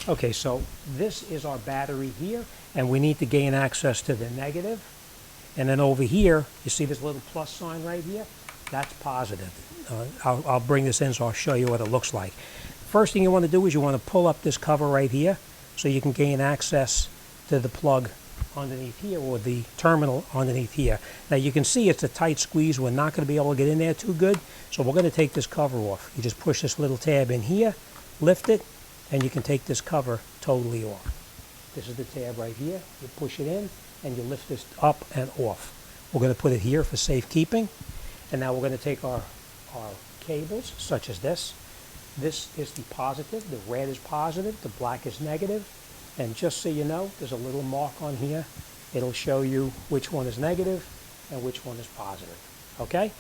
Okay, so this is our battery here, and we need to gain access to the negative. And then over here, you see this little plus sign right here? That's positive. I'll bring this in so I'll show you what it looks like. First thing you want to do is you want to pull up this cover right here so you can gain access to the plug underneath here, or the terminal underneath here. Now you can see it's a tight squeeze. We're not going to be able to get in there too good, so we're going to take this cover off. You just push this little tab in here, lift it, and you can take this cover totally off. This is the tab right here. You push it in and you lift this up and off. We're going to put it here for safekeeping. And now we're going to take our cables, such as this. This is the positive. The red is positive. The black is negative. And just so you know, there's a little mark on here. It'll show you which one is negative and which one is positive. Okay?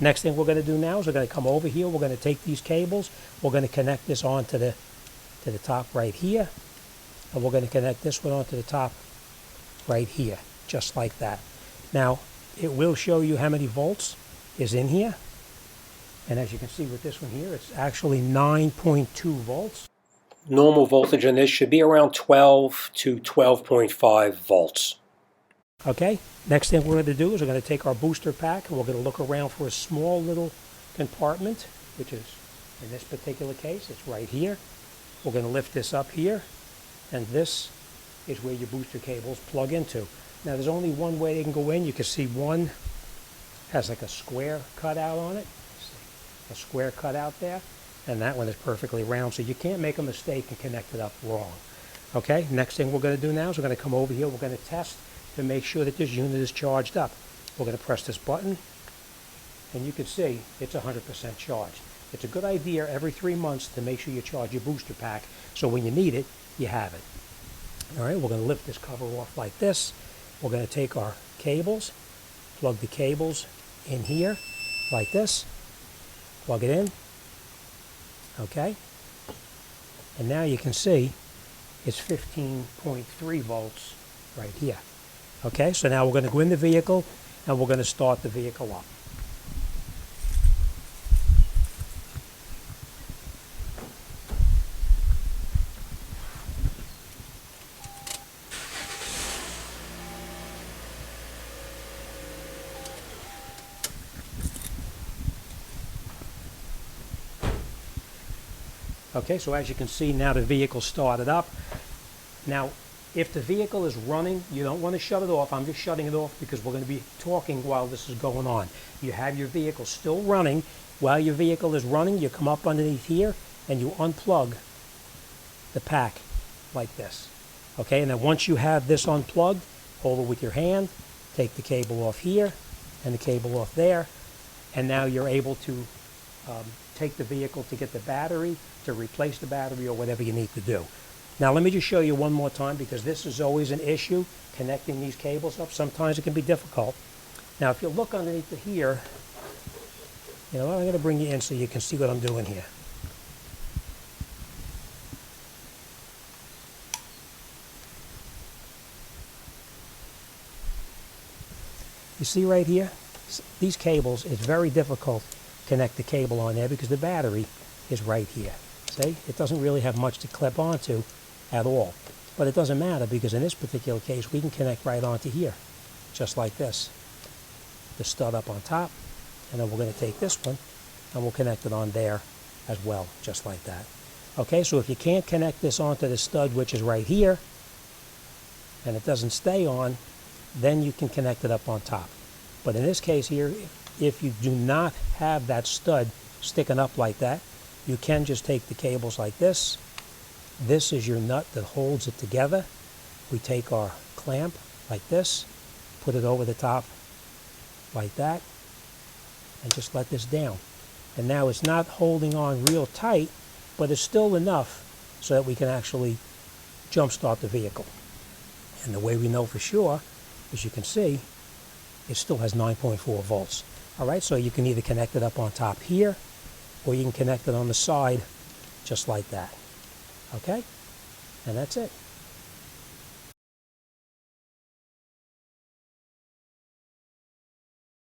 Next thing we're going to do now is we're going to come over here. We're going to take these cables. We're going to connect this onto the top right here. And we're going to connect this one onto the top right here, just like that. Now, it will show you how many volts is in here. And as you can see with this one here, it's actually 9.2 volts. Normal voltage on this should be around 12 to 12.5 volts. Okay, next thing we're going to do is we're going to take our booster pack and we're going to look around for a small little compartment, which is, in this particular case, it's right here. We're going to lift this up here, and this is where your booster cables plug into. Now there's only one way they can go in. You can see one has like a square cutout on it. A square cutout there. And that one is perfectly round, so you can't make a mistake and connect it up wrong. Okay, next thing we're going to do now is we're going to come over here. We're going to test to make sure that this unit is charged up. We're going to press this button, and you can see it's 100% charged. It's a good idea every 3 months to make sure you charge your booster pack, so when you need it, you have it. All right, we're going to lift this cover off like this. We're going to take our cables, plug the cables in here like this, plug it in. Okay, and now you can see it's 15.3 volts right here. Okay, so now we're going to go in the vehicle and we're going to start the vehicle up. Okay, so as you can see now the vehicle started up. Now, if the vehicle is running, you don't want to shut it off. I'm just shutting it off because we're going to be talking while this is going on. You have your vehicle still running. While your vehicle is running, you come up underneath here and you unplug the pack like this. Okay, and then once you have this unplugged, hold it with your hand, take the cable off here and the cable off there, and now you're able to take the vehicle to get the battery, to replace the battery, or whatever you need to do. Now let me just show you one more time, because this is always an issue, connecting these cables up. Sometimes it can be difficult. Now if you look underneath here, you know what, I'm going to bring you in so you can see what I'm doing here. You see right here, these cables, it's very difficult to connect the cable on there because the battery is right here. See, it doesn't really have much to clip onto at all. But it doesn't matter, because in this particular case we can connect right onto here, just like this. The stud up on top, and then we're going to take this one and we'll connect it on there as well, just like that. Okay, so if you can't connect this onto the stud, which is right here, and it doesn't stay on, then you can connect it up on top. But in this case here, if you do not have that stud sticking up like that, you can just take the cables like this. This is your nut that holds it together. We take our clamp like this, put it over the top like that, and just let this down. And now it's not holding on real tight, but it's still enough so that we can actually jump start the vehicle. And the way we know for sure, as you can see, it still has 9.4 volts. All right, so you can either connect it up on top here, or you can connect it on the side just like that. Okay, and that's it.